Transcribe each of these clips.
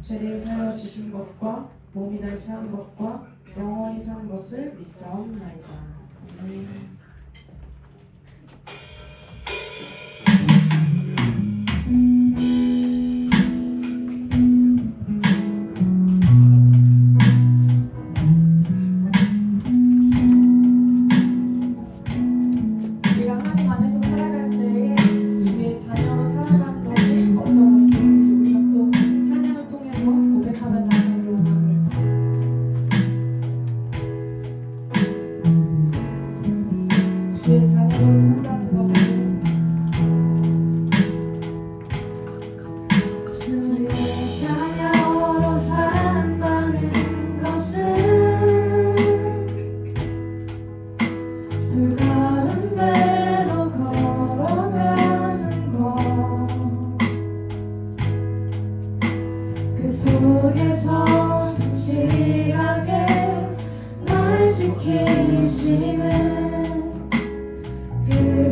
죄를 사여 주신 것과 몸이 날 사한 것과 영원히 산 것을 믿사옵나이다. 아멘. 주의 자녀로 산다는 것은 주의 자녀로 산다는 것은 불 가운데로 걸어가는 것, 그 속에서 신실하게 날 지키시는 그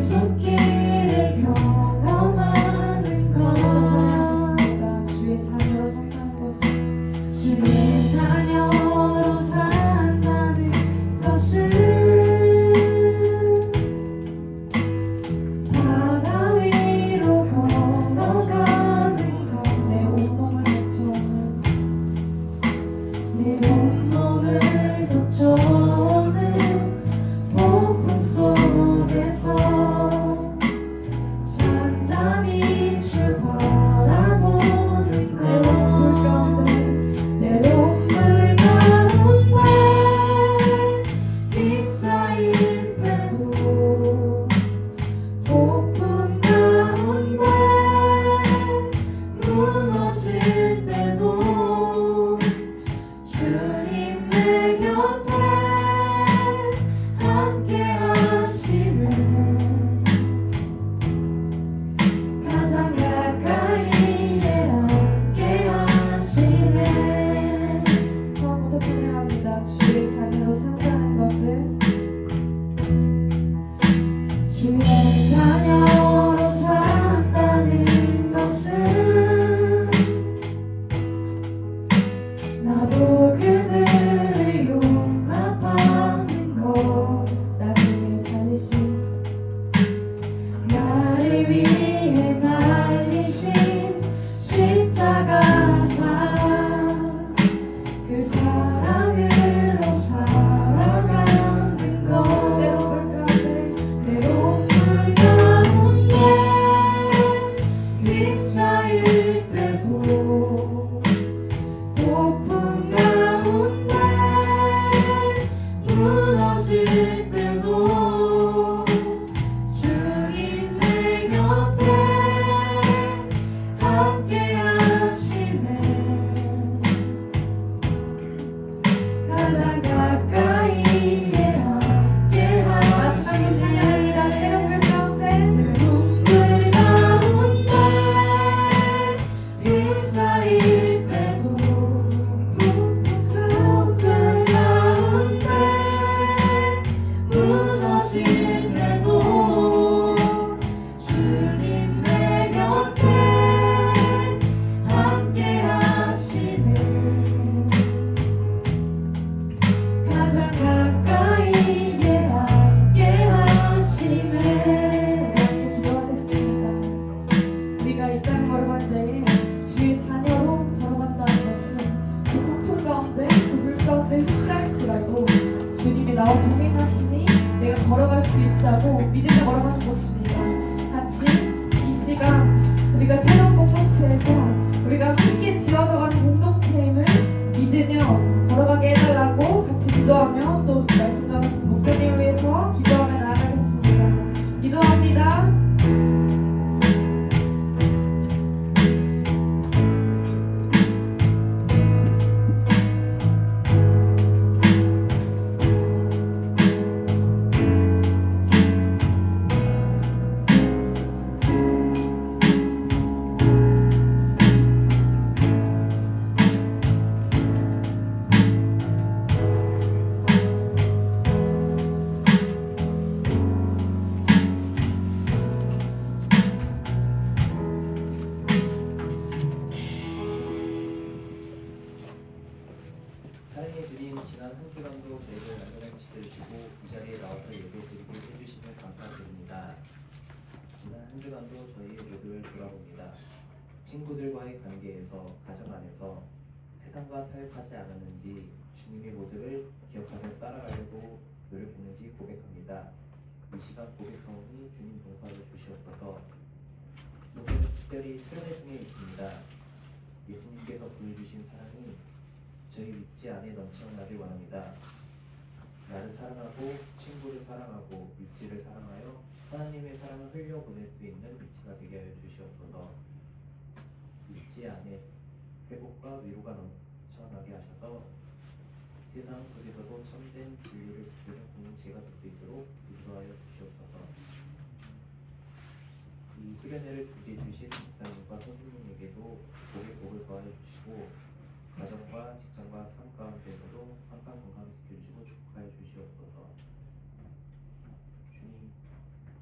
한 주간도 저희 모두를 돌아봅니다. 친구들과의 관계에서, 가정 안에서 세상과 타협하지 않았는지, 주님의 모두를 기억하며 따라가려고 노력했는지 고백합니다. 이 시간 고백성이 주님 동사를 주시옵소서. 오늘은 특별히 수련의 중에 있습니다. 예수님께서 보여주신 사랑이 저희 믿지 안에 넘쳐나길 원합니다. 나를 사랑하고 친구를 사랑하고 육지를 사랑하여 하나님의 사랑을 흘려보낼 수 있는 위치가 되게 하여 주시옵소서. 믿지 안에 회복과 위로가 넘쳐나게 하셔서 세상 속에서도 참된 진리를 붙드는 공동체가 될 수 있도록 인도하여 주시옵소서. 이 수련회를 준비해 주신 목사님과 선생님에게도 복의 복을 더하여 주시고 가정과 직장과 삶 가운데서도 항상 건강을 지켜주시고 축복하여 주시옵소서. 주님,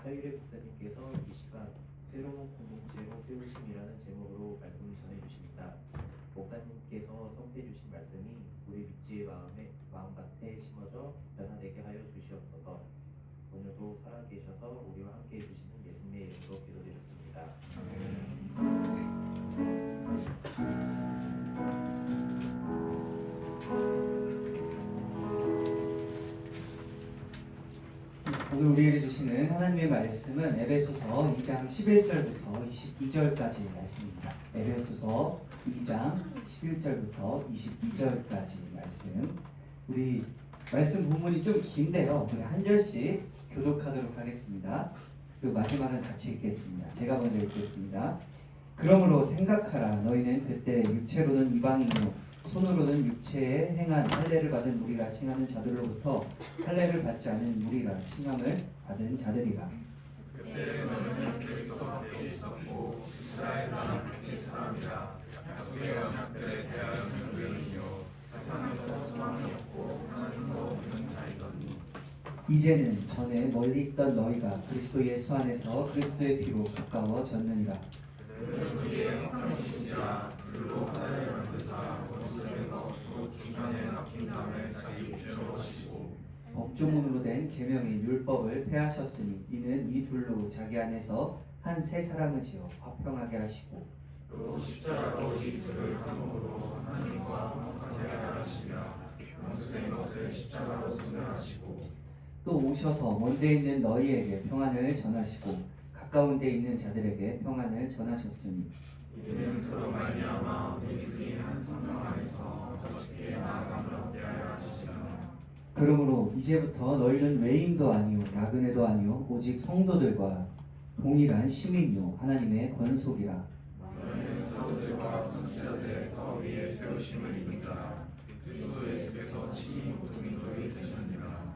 사유리 목사님께서 이 시간 새로운 공동체로 세우심이라는 제목으로 말씀을 전해주십니다. 목사님께서 선포해 주신 말씀이 우리 믿지의 마음밭에 심어져 변화되게 하여 주시옵소서. 오늘도 살아계셔서 우리와 함께 해주시는 예수님의 이름으로 기도드렸습니다. 오늘 우리에게 주시는 하나님의 말씀은 에베소서 2장 11절부터 22절까지 말씀입니다. 에베소서 2장 11절부터 22절까지 말씀. 우리 말씀 본문이 좀 긴데요. 우리 한 절씩 교독하도록 하겠습니다. 그리고 마지막은 같이 읽겠습니다. 제가 먼저 읽겠습니다. 그러므로 생각하라. 너희는 그때 육체로는 이방인이요 손으로는 육체에 행한 할례를 받은 우리라 칭하는 자들로부터 할례를 받지 않은 우리라 칭함을 받은 자들이라. 그때 너희는 그리스도 앞에 있었고 이스라엘 나라 의 사람이라. 약속의 언약들에 대하여는 의인이요 세상에서 소망이 없고 하나님도 없는 자이더니 이제는 전에 멀리 있던 너희가 그리스도 예수 안에서 그리스도의 피로 가까워졌느니라. 그는 우리의 합당이시자 둘로 하나를 만드사 원수된 것도 중간에 막힌 담을 자기 육체로 하시고 법조문으로 된 계명의 율법을 폐하셨으니 이는 이 둘로 자기 안에서 한 세 사람을 지어 화평하게 하시고 또 십자가로 이 둘을 한몸으로 하나님과 화목하게 하시며 원수된 것을 십자가로 소멸하시고 또 오셔서 먼데 있는 너희에게 평안을 전하시고 가까운 데 있는 자들에게 평안을 전하셨으니 이는 그로 말미암아 우리 둘이 한 성령 안에서 어떻게 나아감을 얻게 하려 하시며 그러므로 이제부터 너희는 외인도 아니요 나그네도 아니요 오직 성도들과 동일한 시민이요 하나님의 권속이라. 너희는 사도들과 선지자들의 터 위에 세우심을 입는다. 그리스도 예수께서 친히 모퉁이 돌이 되셨느니라.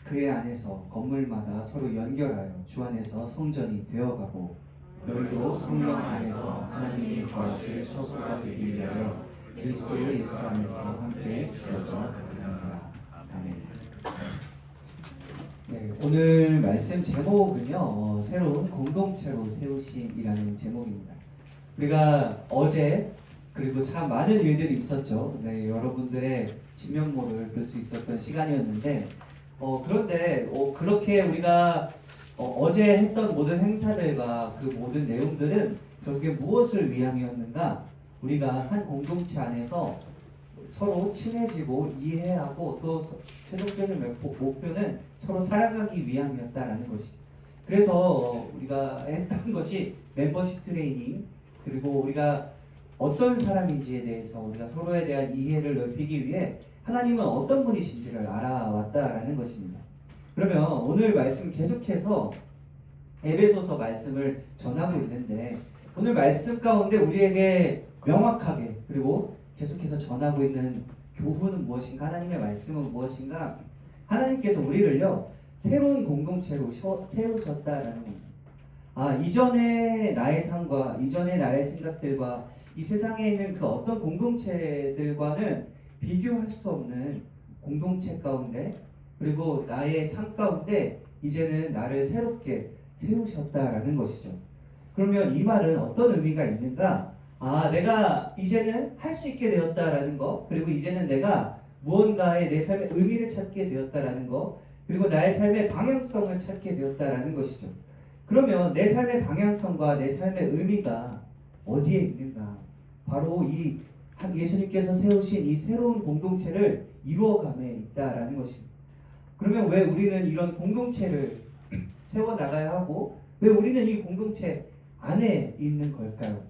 그의 안에서 건물마다 서로 연결하여 주 안에서 성전이 되어가고 너희도 성령 안에서 하나님이 거하실 처소가 되기 위하여 그리스도 예수 안에서 함께 지어져 가느니라. 아멘. 네, 오늘 말씀 제목은요 새로운 공동체로 세우심이라는 제목입니다. 우리가 어제 그리고 참 많은 일들이 있었죠. 네, 여러분들의 진면모를 볼 수 있었던 시간이었는데 그런데 그렇게 우리가 어제 했던 모든 행사들과 그 모든 내용들은 결국에 무엇을 위함이었는가? 우리가 한 공동체 안에서 서로 친해지고 이해하고 또 최종적인 목표는 서로 살아가기 위함이었다라는 것이죠. 그래서 우리가 했던 것이 멤버십 트레이닝, 그리고 우리가 어떤 사람인지에 대해서 우리가 서로에 대한 이해를 넓히기 위해 하나님은 어떤 분이신지를 알아왔다라는 것입니다. 그러면 오늘 말씀 계속해서 에베소서 말씀을 전하고 있는데 오늘 말씀 가운데 우리에게 명확하게 그리고 계속해서 전하고 있는 교훈은 무엇인가? 하나님의 말씀은 무엇인가? 하나님께서 우리를요 새로운 공동체로 세우셨다라는 겁니다. 이전의 나의 삶과 이전의 나의 생각들과 이 세상에 있는 그 어떤 공동체들과는 비교할 수 없는 공동체 가운데 그리고 나의 삶 가운데 이제는 나를 새롭게 세우셨다라는 것이죠. 그러면 이 말은 어떤 의미가 있는가? 내가 이제는 할 수 있게 되었다라는 거, 그리고 이제는 내가 무언가의 내 삶의 의미를 찾게 되었다라는 거, 그리고 나의 삶의 방향성을 찾게 되었다라는 것이죠. 그러면 내 삶의 방향성과 내 삶의 의미가 어디에 있는가? 바로 이 예수님께서 세우신 이 새로운 공동체를 이루어감에 있다라는 것입니다. 그러면 왜 우리는 이런 공동체를 세워 나가야 하고 왜 우리는 이 공동체 안에 있는 걸까요?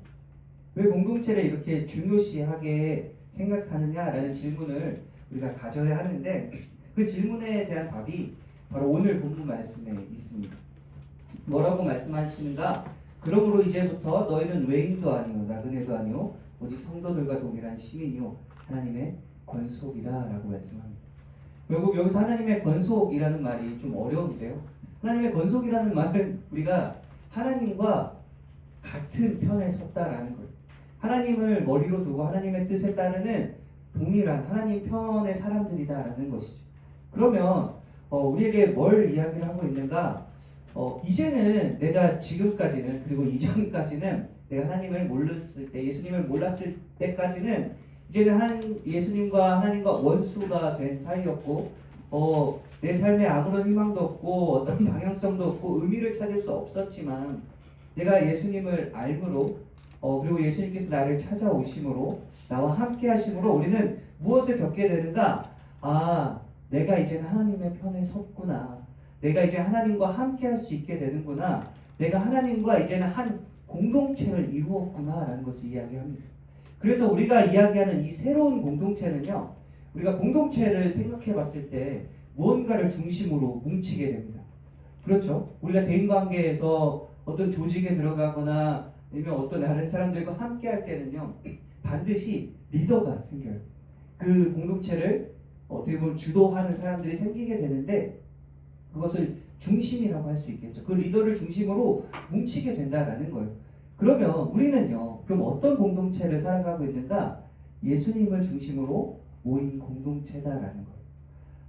왜 공동체를 이렇게 중요시하게 생각하느냐라는 질문을 우리가 가져야 하는데 그 질문에 대한 답이 바로 오늘 본문 말씀에 있습니다. 뭐라고 말씀하시는가? 그러므로 이제부터 너희는 외인도 아니요 나그네도 아니요 오직 성도들과 동일한 시민이요 하나님의 권속이다 라고 말씀합니다. 결국 여기서 하나님의 권속이라는 말이 좀 어려운데요. 하나님의 권속이라는 말은 우리가 하나님과 같은 편에 섰다라는 거예요. 하나님을 머리로 두고 하나님의 뜻에 따르는 동일한 하나님 편의 사람들이다라는 것이죠. 그러면 우리에게 뭘 이야기를 하고 있는가? 이제는 내가 지금까지는 그리고 이전까지는 내가 하나님을 몰랐을 때 예수님을 몰랐을 때까지는 이제는 예수님과 하나님과 원수가 된 사이였고 내 삶에 아무런 희망도 없고 어떤 방향성도 없고 의미를 찾을 수 없었지만 내가 예수님을 알므로 그리고 예수님께서 나를 찾아오심으로 나와 함께 하심으로 우리는 무엇을 겪게 되는가? 내가 이제는 하나님의 편에 섰구나. 내가 이제 하나님과 함께 할 수 있게 되는구나. 내가 하나님과 이제는 한 공동체를 이루었구나 라는 것을 이야기합니다. 그래서 우리가 이야기하는 이 새로운 공동체는요, 우리가 공동체를 생각해 봤을 때 무언가를 중심으로 뭉치게 됩니다. 그렇죠? 우리가 대인관계에서 어떤 조직에 들어가거나 아니면 어떤 다른 사람들과 함께 할 때는요, 반드시 리더가 생겨요. 그 공동체를 어떻게 보면 주도하는 사람들이 생기게 되는데 그것을 중심이라고 할 수 있겠죠. 그 리더를 중심으로 뭉치게 된다라는 거예요. 그러면 우리는요, 그럼 어떤 공동체를 살아가고 있는가? 예수님을 중심으로 모인 공동체다라는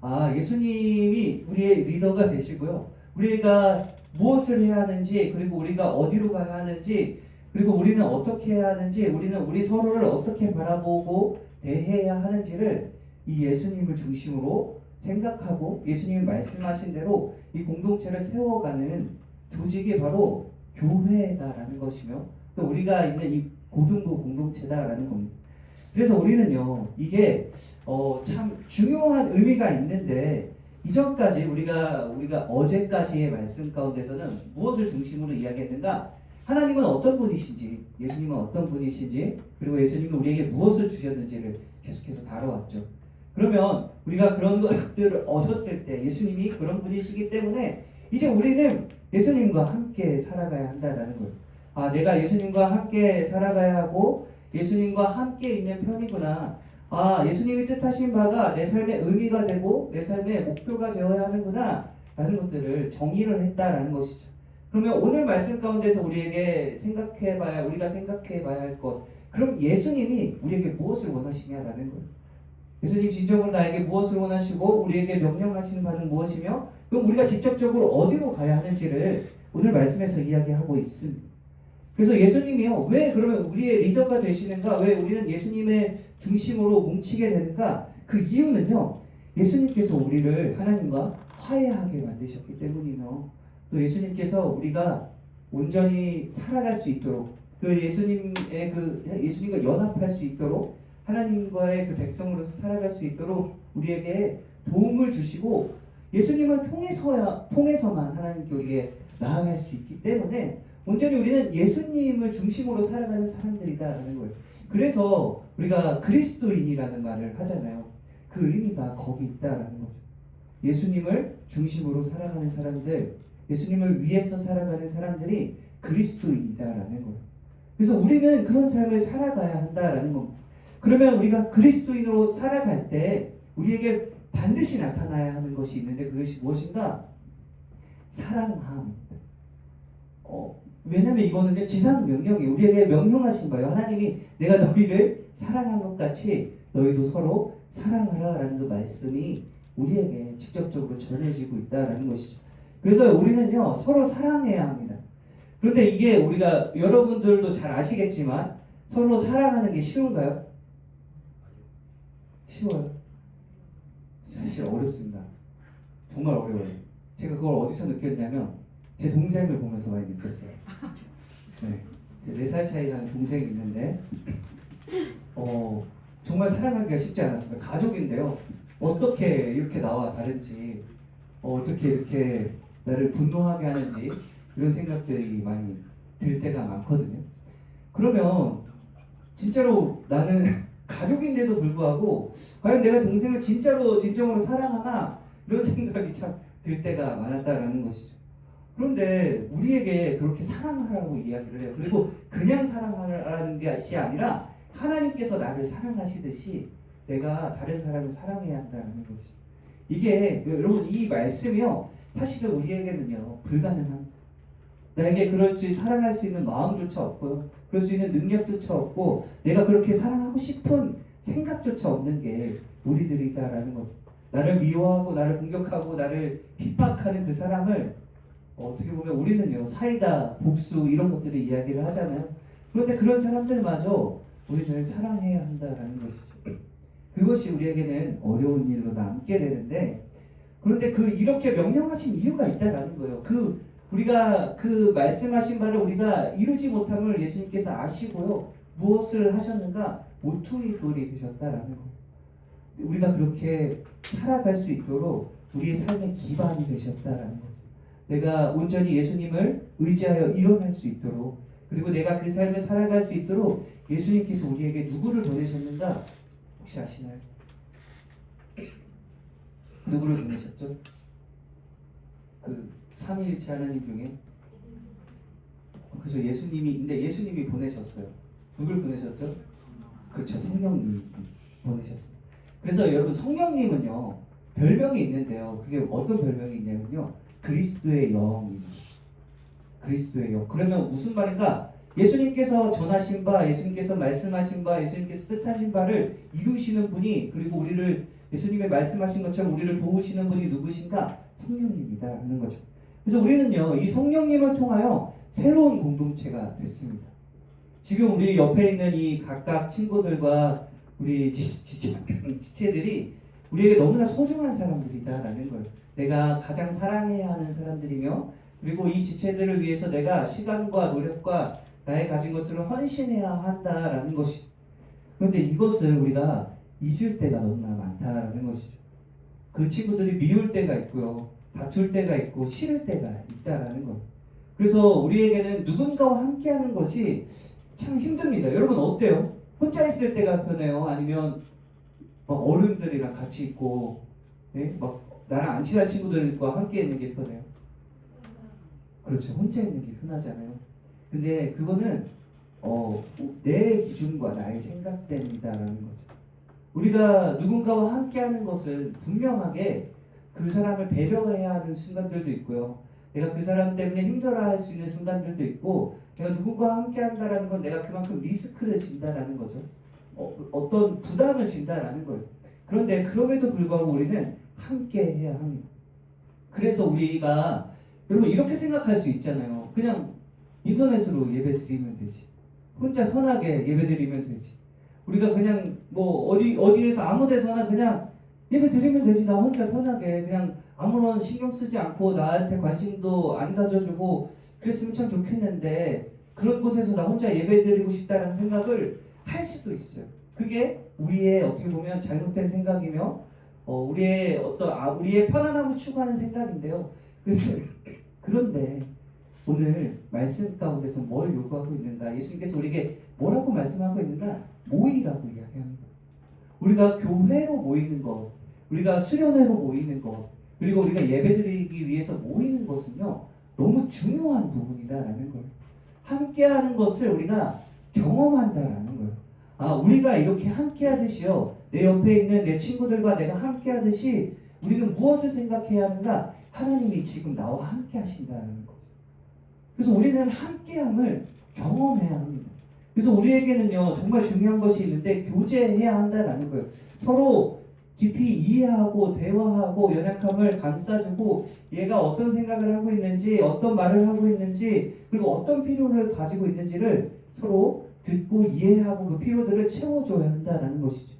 거예요. 예수님이 우리의 리더가 되시고요. 우리가 무엇을 해야 하는지, 그리고 우리가 어디로 가야 하는지, 그리고 우리는 어떻게 해야 하는지, 우리는 우리 서로를 어떻게 바라보고 대해야 하는지를 이 예수님을 중심으로 생각하고 예수님이 말씀하신 대로 이 공동체를 세워가는 조직이 바로 교회다라는 것이며 또 우리가 있는 이 고등부 공동체다라는 겁니다. 그래서 우리는요, 이게 참 중요한 의미가 있는데 이전까지 우리가 어제까지의 말씀 가운데서는 무엇을 중심으로 이야기했는가? 하나님은 어떤 분이신지, 예수님은 어떤 분이신지, 그리고 예수님은 우리에게 무엇을 주셨는지를 계속해서 다뤄왔죠. 그러면 우리가 그런 것들을 얻었을 때 예수님이 그런 분이시기 때문에 이제 우리는 예수님과 함께 살아가야 한다라는 거예요. 내가 예수님과 함께 살아가야 하고 예수님과 함께 있는 편이구나. 예수님이 뜻하신 바가 내 삶의 의미가 되고 내 삶의 목표가 되어야 하는구나 라는 것들을 정의를 했다라는 것이죠. 그러면 오늘 말씀 가운데서 우리가 생각해봐야 할 것, 그럼 예수님이 우리에게 무엇을 원하시냐라는 거예요. 예수님 진정으로 나에게 무엇을 원하시고 우리에게 명령하시는 바는 무엇이며 그럼 우리가 직접적으로 어디로 가야 하는지를 오늘 말씀에서 이야기하고 있습니다. 그래서 예수님이요, 왜 그러면 우리의 리더가 되시는가? 왜 우리는 예수님의 중심으로 뭉치게 되는가? 그 이유는요, 예수님께서 우리를 하나님과 화해하게 만드셨기 때문이며 또 예수님께서 우리가 온전히 살아갈 수 있도록 예수님과 연합할 수 있도록 하나님과의 그 백성으로서 살아갈 수 있도록 우리에게 도움을 주시고 예수님을 통해서만 하나님께 우리에게 나아갈 수 있기 때문에 온전히 우리는 예수님을 중심으로 살아가는 사람들이다라는 거예요. 그래서 우리가 그리스도인이라는 말을 하잖아요. 그 의미가 거기 있다라는 거죠. 예수님을 중심으로 살아가는 사람들, 예수님을 위해서 살아가는 사람들이 그리스도인이다라는 거예요. 그래서 우리는 그런 삶을 살아가야 한다라는 겁니다. 그러면 우리가 그리스도인으로 살아갈 때 우리에게 반드시 나타나야 하는 것이 있는데 그것이 무엇인가? 사랑함입니다. 왜냐하면 이거는요, 지상 명령이에요. 우리에게 명령하신 거예요. 하나님이 내가 너희를 사랑한 것 같이 너희도 서로 사랑하라라는 그 말씀이 우리에게 직접적으로 전해지고 있다라는 것이죠. 그래서 우리는요, 서로 사랑해야 합니다. 그런데 이게 우리가 여러분들도 잘 아시겠지만 서로 사랑하는 게 쉬운가요? 쉬워요? 사실 어렵습니다. 정말 어려워요. 제가 그걸 어디서 느꼈냐면 제 동생을 보면서 많이 느꼈어요. 네, 4살 차이 나는 동생이 있는데 정말 사랑하기가 쉽지 않았습니다. 가족인데요. 어떻게 이렇게 나와 다른지, 어떻게 이렇게 나를 분노하게 하는지 이런 생각들이 많이 들 때가 많거든요. 그러면 진짜로 나는 가족인데도 불구하고 과연 내가 동생을 진짜로 진정으로 사랑하나 이런 생각이 참 들 때가 많았다라는 것이죠. 그런데 우리에게 그렇게 사랑하라고 이야기를 해요. 그리고 그냥 사랑하라는 것이 아니라 하나님께서 나를 사랑하시듯이 내가 다른 사람을 사랑해야 한다는 것이죠. 이게 여러분 이 말씀이요 사실은 우리에게는요 불가능합니다. 나에게 사랑할 수 있는 마음조차 없고요. 그럴 수 있는 능력조차 없고 내가 그렇게 사랑하고 싶은 생각조차 없는 게 우리들이다라는 거죠. 나를 미워하고 나를 공격하고 나를 핍박하는 그 사람을 어떻게 보면 우리는요 사이다, 복수 이런 것들을 이야기를 하잖아요. 그런데 그런 사람들마저 우리는 사랑해야 한다라는 것이죠. 그것이 우리에게는 어려운 일로 남게 되는데 그런데 이렇게 명령하신 이유가 있다라는 거예요. 우리가 말씀하신 바를 우리가 이루지 못함을 예수님께서 아시고요. 무엇을 하셨는가? 모퉁이 돌이 되셨다라는 거예요. 우리가 그렇게 살아갈 수 있도록 우리의 삶의 기반이 되셨다라는 거죠. 내가 온전히 예수님을 의지하여 일어날 수 있도록 그리고 내가 그 삶을 살아갈 수 있도록 예수님께서 우리에게 누구를 보내셨는가? 혹시 아시나요? 누구를 보내셨죠? 삼위일체 하나님 중에 그래서 근데 예수님이 보내셨어요. 누굴 보내셨죠? 그렇죠. 성령님 보내셨습니다. 그래서 여러분 성령님은요 별명이 있는데요. 그게 어떤 별명이 있냐면요 그리스도의 영입니다. 그리스도의 영. 그러면 무슨 말인가? 예수님께서 전하신 바, 예수님께서 말씀하신 바, 예수님께서 뜻하신 바를 이루시는 분이 그리고 우리를 예수님의 말씀하신 것처럼 우리를 도우시는 분이 누구신가? 성령님이다라는 거죠. 그래서 우리는요 이 성령님을 통하여 새로운 공동체가 됐습니다. 지금 우리 옆에 있는 이 각각 친구들과 우리 지체들이 우리에게 너무나 소중한 사람들이다라는 거예요. 내가 가장 사랑해야 하는 사람들이며 그리고 이 지체들을 위해서 내가 시간과 노력과 나의 가진 것들을 헌신해야 한다라는 것이. 그런데 이것을 우리가 잊을 때가 너무나 많다라는 것이죠. 그 친구들이 미울 때가 있고요. 다툴 때가 있고 싫을 때가 있다라는 것. 그래서 우리에게는 누군가와 함께하는 것이 참 힘듭니다. 여러분 어때요? 혼자 있을 때가 편해요? 아니면 어른들이랑 같이 있고 나랑 안 친한 친구들과 함께 있는 게 편해요? 그렇죠. 혼자 있는 게 편하잖아요. 근데 그거는 내 기준과 나의 생각 때문이다라는 거죠. 우리가 누군가와 함께하는 것은 분명하게 그 사람을 배려해야 하는 순간들도 있고요. 내가 그 사람 때문에 힘들어할 수 있는 순간들도 있고 내가 누군가와 함께한다라는 건 내가 그만큼 리스크를 진다라는 거죠. 어떤 부담을 진다라는 거예요. 그런데 그럼에도 불구하고 우리는 함께해야 합니다. 그래서 우리가 여러분 이렇게 생각할 수 있잖아요. 그냥 인터넷으로 예배 드리면 되지. 혼자 편하게 예배 드리면 되지. 우리가 그냥 어디에서 아무 데서나 그냥 예배 드리면 되지. 나 혼자 편하게 그냥 아무런 신경 쓰지 않고 나한테 관심도 안 가져주고 그랬으면 참 좋겠는데 그런 곳에서 나 혼자 예배 드리고 싶다는 생각을 할 수도 있어요. 그게 우리의 어떻게 보면 잘못된 생각이며 우리의 편안함을 추구하는 생각인데요. 그런데 오늘 말씀 가운데서 뭘 요구하고 있는가? 예수님께서 우리에게 뭐라고 말씀하고 있는가? 모이라고 이야기합니다. 우리가 교회로 모이는 것, 우리가 수련회로 모이는 것, 그리고 우리가 예배드리기 위해서 모이는 것은요 너무 중요한 부분이다라는 거예요. 함께하는 것을 우리가 경험한다라는 거예요. 우리가 이렇게 함께하듯이요 내 옆에 있는 내 친구들과 내가 함께하듯이 우리는 무엇을 생각해야 하는가? 하나님이 지금 나와 함께 하신다는 거죠. 그래서 우리는 함께함을 경험해야 합니다. 그래서 우리에게는요 정말 중요한 것이 있는데 교제해야 한다라는 거예요. 서로 깊이 이해하고 대화하고 연약함을 감싸주고 얘가 어떤 생각을 하고 있는지 어떤 말을 하고 있는지 그리고 어떤 필요를 가지고 있는지를 서로 듣고 이해하고 그 필요들을 채워줘야 한다라는 것이죠.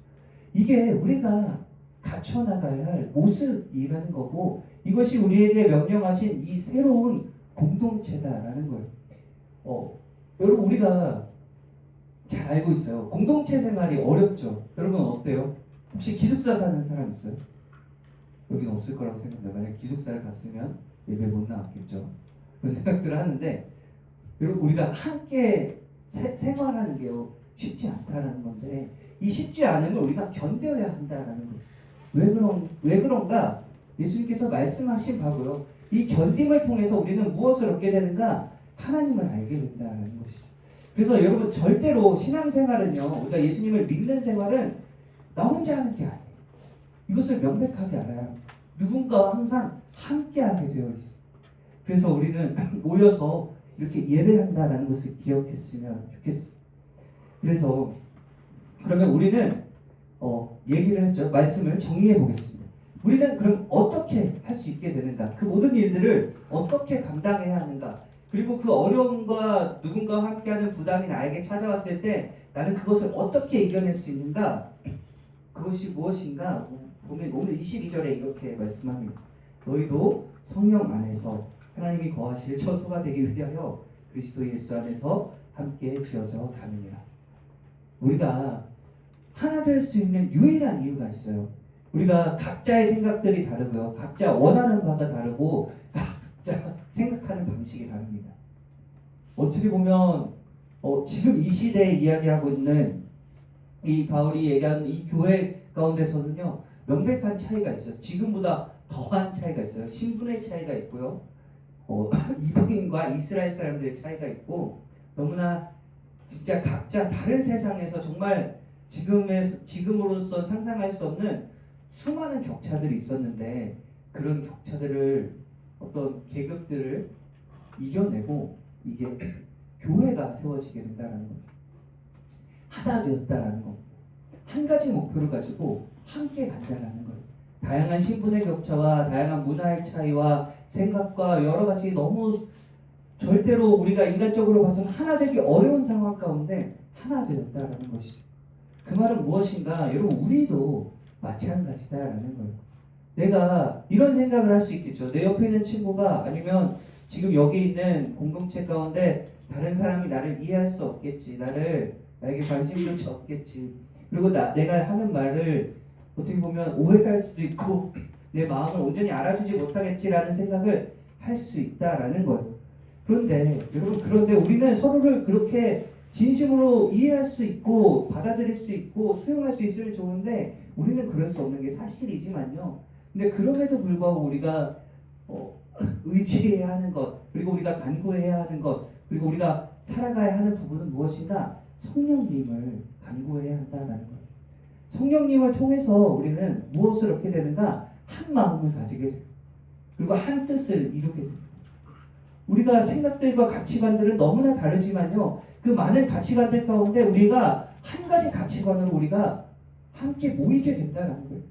이게 우리가 갖춰나가야 할 모습이라는 거고 이것이 우리에게 명령하신 이 새로운 공동체다라는 거예요. 여러분 우리가 잘 알고 있어요. 공동체 생활이 어렵죠. 여러분 어때요? 혹시 기숙사 사는 사람 있어요? 여기는 없을 거라고 생각합니다. 만약 기숙사를 갔으면 예배 못 나왔겠죠. 그런 생각들을 하는데 여러분 우리가 함께 생활하는 게 쉽지 않다라는 건데 이 쉽지 않은 걸 우리가 견뎌야 한다라는 거예요. 왜 그런가? 예수님께서 말씀하신 바고요. 이 견딤을 통해서 우리는 무엇을 얻게 되는가? 하나님을 알게 된다는 것이죠. 그래서 여러분 절대로 신앙생활은요. 우리가 예수님을 믿는 생활은 나 혼자 하는 게 아니에요. 이것을 명백하게 알아야 누군가와 항상 함께하게 되어 있어요. 그래서 우리는 모여서 이렇게 예배한다라는 것을 기억했으면 좋겠어요. 그래서 그러면 우리는 얘기를 했죠. 말씀을 정리해 보겠습니다. 우리는 그럼 어떻게 할 수 있게 되는가? 그 모든 일들을 어떻게 감당해야 하는가? 그리고 그 어려움과 누군가와 함께하는 부담이 나에게 찾아왔을 때 나는 그것을 어떻게 이겨낼 수 있는가? 그것이 무엇인가? 보면 오늘 22절에 이렇게 말씀합니다. 너희도 성령 안에서 하나님이 거하실 처소가 되기 위하여 그리스도 예수 안에서 함께 지어져 가느니라. 우리가 하나 될 수 있는 유일한 이유가 있어요. 우리가 각자의 생각들이 다르고요. 각자 원하는 바가 다르고 각자 생각하는 방식이 다릅니다. 어떻게 보면 지금 이 시대에 이야기하고 있는 이 바울이 얘기하는 이 교회 가운데서는요. 명백한 차이가 있어요. 지금보다 더한 차이가 있어요. 신분의 차이가 있고요. 이방인과 이스라엘 사람들의 차이가 있고 너무나 진짜 각자 다른 세상에서 정말 지금으로선 상상할 수 없는 수많은 격차들이 있었는데 그런 격차들을 어떤 계급들을 이겨내고 이게 교회가 세워지게 된다는 겁니다. 하나 되었다라는 겁니다. 한 가지 목표를 가지고 함께 간다라는 거예요. 다양한 신분의 격차와 다양한 문화의 차이와 생각과 여러 가지 너무 절대로 우리가 인간적으로 봐서는 하나 되기 어려운 상황 가운데 하나 되었다라는 것이죠. 그 말은 무엇인가? 여러분 우리도 마찬가지다라는 거예요. 내가 이런 생각을 할 수 있겠죠. 내 옆에 있는 친구가 아니면 지금 여기 있는 공동체 가운데 다른 사람이 나를 이해할 수 없겠지. 나에게 관심조차 없겠지. 그리고 내가 하는 말을 어떻게 보면 오해할 수도 있고 내 마음을 온전히 알아주지 못하겠지라는 생각을 할 수 있다라는 거예요. 그런데 여러분 우리는 서로를 그렇게 진심으로 이해할 수 있고 받아들일 수 있고 수용할 수 있으면 좋은데 우리는 그럴 수 없는 게 사실이지만요. 근데 그럼에도 불구하고 우리가 의지해야 하는 것 그리고 우리가 간구해야 하는 것 그리고 우리가 살아가야 하는 부분은 무엇인가? 성령님을 간구해야 한다는 거예요. 성령님을 통해서 우리는 무엇을 얻게 되는가? 한 마음을 가지게 돼요. 그리고 한 뜻을 이루게 됩니다. 우리가 생각들과 가치관들은 너무나 다르지만요. 그 많은 가치관들 가운데 우리가 한 가지 가치관으로 우리가 함께 모이게 된다는 거예요.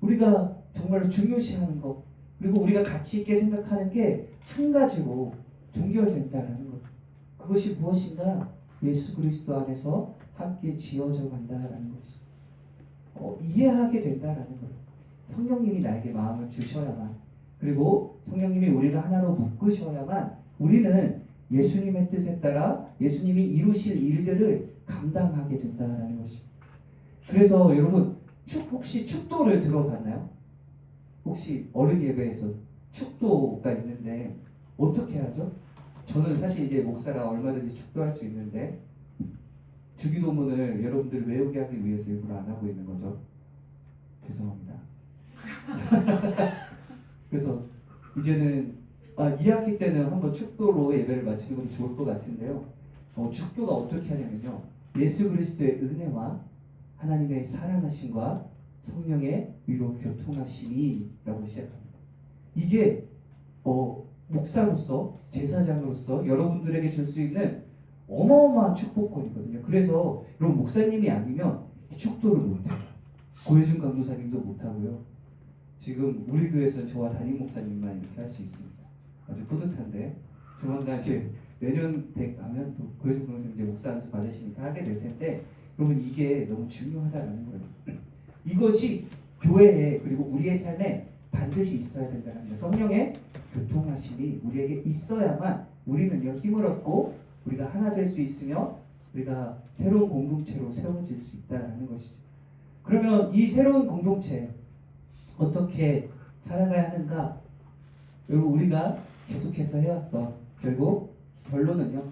우리가 정말로 중요시하는 것 그리고 우리가 가치 있게 생각하는 게 한 가지로 종결된다는 거예요. 그것이 무엇인가? 예수 그리스도 안에서 함께 지어져 간다라는 것이죠. 이해하게 된다라는 거예요. 성령님이 나에게 마음을 주셔야만 그리고 성령님이 우리를 하나로 묶으셔야만 우리는 예수님의 뜻에 따라 예수님이 이루실 일들을 감당하게 된다는 것입니다. 그래서 여러분 혹시 축도를 들어봤나요? 혹시 어른 예배에서 축도가 있는데 어떻게 하죠? 저는 사실 이제 목사라 얼마든지 축도할 수 있는데 주기도문을 여러분들 외우게 하기 위해서 일부러 안 하고 있는 거죠. 죄송합니다. 그래서 이제는 2학기 때는 한번 축도로 예배를 마치는 것도 좋을 것 같은데요. 축도가 어떻게 하냐면요. 예수 그리스도의 은혜와 하나님의 사랑하심과 성령의 위로 교통하심이라고 시작합니다. 이게 목사로서 제사장으로서 여러분들에게 줄 수 있는 어마어마한 축복권이거든요. 그래서 여러분 목사님이 아니면 축도를 못해요. 고혜준 강도사님도 못하고요. 지금 우리 교회에서 저와 담임 목사님만 이렇게 할 수 있습니다. 아주 뿌듯한데 조만간 이제 내년 100 하면 또 고혜준 강도사님 이제 목사 안수 받으시니까 하게 될 텐데 여러분 이게 너무 중요하다는 거예요. 이것이 교회에 그리고 우리의 삶에 반드시 있어야 된다는 거예요. 성령의 교통하심이 우리에게 있어야만 우리는요 힘을 얻고 우리가 하나 될 수 있으며 우리가 새로운 공동체로 세워질 수 있다는 것이죠. 그러면 이 새로운 공동체 어떻게 살아가야 하는가? 여러분 우리가 계속해서 해왔던 결국 결론은요.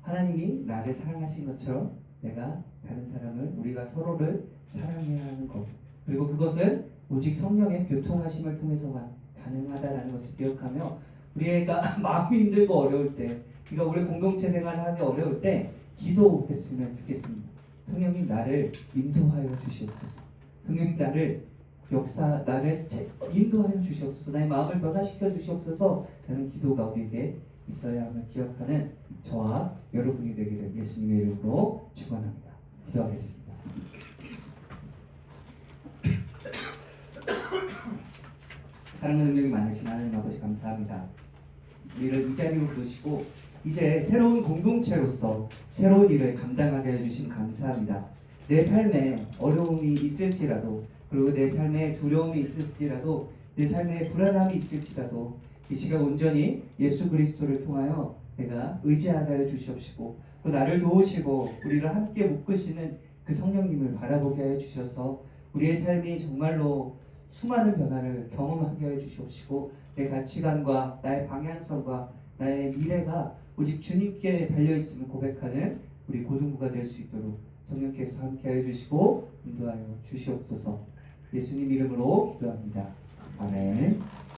하나님이 나를 사랑하신 것처럼 내가 다른 사람을 우리가 서로를 사랑해야 하는 것. 그리고 그것은 오직 성령의 교통하심을 통해서만 가능하다라는 것을 기억하며 우리가 마음이 힘들고 어려울 때 그러니까 우리 공동체 생활을 하기 어려울 때 기도했으면 좋겠습니다. 성령님 나를 인도하여 주시옵소서. 성령님 나를 인도하여 주시옵소서. 나의 마음을 변화시켜 주시옵소서. 라는 기도가 우리에게 있어야 함을 기억하는 저와 여러분이 되기를 예수님의 이름으로 축원합니다. 기도하겠습니다. 사랑과 능력이 많으신 하나님 아버지 감사합니다. 우리를 이 자리로 부르시고 이제 새로운 공동체로서 새로운 일을 감당하게 해주신 감사합니다. 내 삶에 어려움이 있을지라도 그리고 내 삶에 두려움이 있을지라도 내 삶에 불안함이 있을지라도 이 시간 온전히 예수 그리스도를 통하여 내가 의지하게 하여 주시옵시고 또 나를 도우시고 우리를 함께 묶으시는 그 성령님을 바라보게 하여 주셔서 우리의 삶이 정말로 수많은 변화를 경험하게 하여 주시옵시고 내 가치관과 나의 방향성과 나의 미래가 오직 주님께 달려있음을 고백하는 우리 고등부가 될 수 있도록 성령께서 함께 하여 주시고 인도하여 주시옵소서. 예수님 이름으로 기도합니다. 아멘.